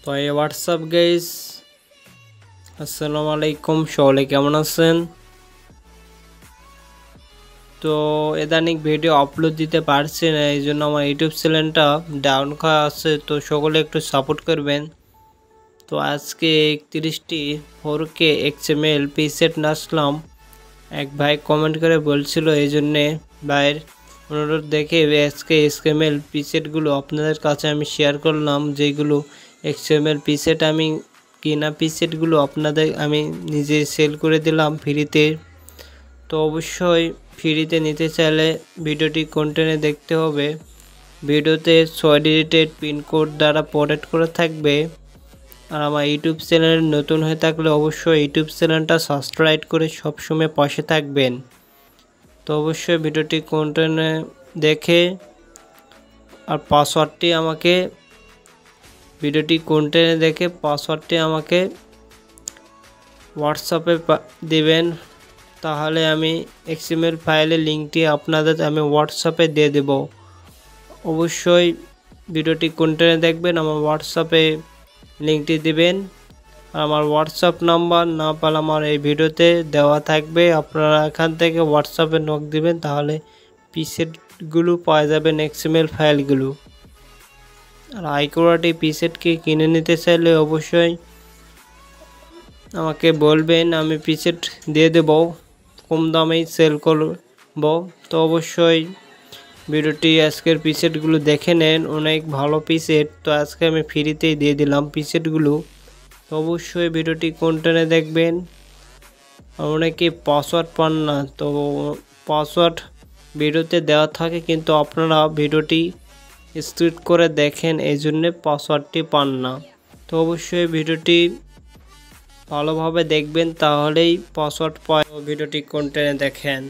তো এই WhatsApp guys, আসসালামু আলাইকুম। সকলে কেমন আছেন? তো ইদানিং ভিডিও আপলোড দিতে পারছি না, এই জন্য আমার ইউটিউব চ্যানেলটা ডাউন করা আছে। তো সকলে একটু সাপোর্ট করবেন। তো আজকে 31টি 4K XML প্রিসেট নাচলাম। এক ভাই কমেন্ট করে বলছিল, এই জন্যে ভাইয়ের অনুরোধ দেখে আজকে XML প্রিসেটগুলো আপনাদের কাছে আমি শেয়ার করলাম। যেগুলো XML প্রিসেট আমি কিনা প্রিসেটগুলো আপনাদের আমি নিজে সেল করে দিলাম ফ্রিতে। তো অবশ্যই ফ্রিতে নিতে চাইলে ভিডিওটি কন্টিনিউ দেখতে হবে। ভিডিওতে 6 ডিজিটের পিনকোড দ্বারা প্রোটেক্ট করে থাকবে। আর আমার ইউটিউব চ্যানেল নতুন হয়ে থাকলে অবশ্যই ইউটিউব চ্যানেলটা সাবস্ক্রাইব করে সবসময় পাশে থাকবেন। তো অবশ্যই ভিডিওটি কন্টিনিউ দেখে আর পাসওয়ার্ডটি আমাকে আমাকে হোয়াটসঅ্যাপে দিবেন। তাহলে আমি XML ফাইলের লিঙ্কটি আপনাদের আমি হোয়াটসঅ্যাপে দিয়ে দেব। অবশ্যই ভিডিওটি কন্টিনিউ দেখবেন, আমার হোয়াটসঅ্যাপে লিঙ্কটি দিবেন। আমার হোয়াটসঅ্যাপ নাম্বার না পালে আমার এই ভিডিওতে দেওয়া থাকবে। আপনারা এখান থেকে হোয়াটসঅ্যাপে নক দিবেন, তাহলে প্রিসেটগুলো পাওয়া যাবেন, XML ফাইলগুলো। আর আইকোয়াটি প্রিসেটকে কিনে নিতে চাইলে অবশ্যই আমাকে বলবেন, আমি প্রিসেট দিয়ে দেব, কম দামেই সেল করব। তো অবশ্যই ভিডিওটি আজকের প্রিসেটগুলো দেখে নেন, অনেক ভালো প্রিসেট। তো আজকে আমি ফ্রিতেই দিয়ে দিলাম প্রিসেটগুলো। তো অবশ্যই ভিডিওটি কন্টিনিউ দেখবেন। অনেকে পাসওয়ার্ড পান না, তো পাসওয়ার্ড ভিডিওতে দেওয়া থাকে, কিন্তু আপনারা ভিডিওটি স্ক্রিপ্ট করে দেখেন, এই জন্যে পাসওয়ার্ডটি পান না। তো অবশ্যই ভিডিওটি ভালোভাবে দেখবেন, তাহলেই পাসওয়ার্ড পায়। ভিডিওটি কন্টিনিউ দেখেন।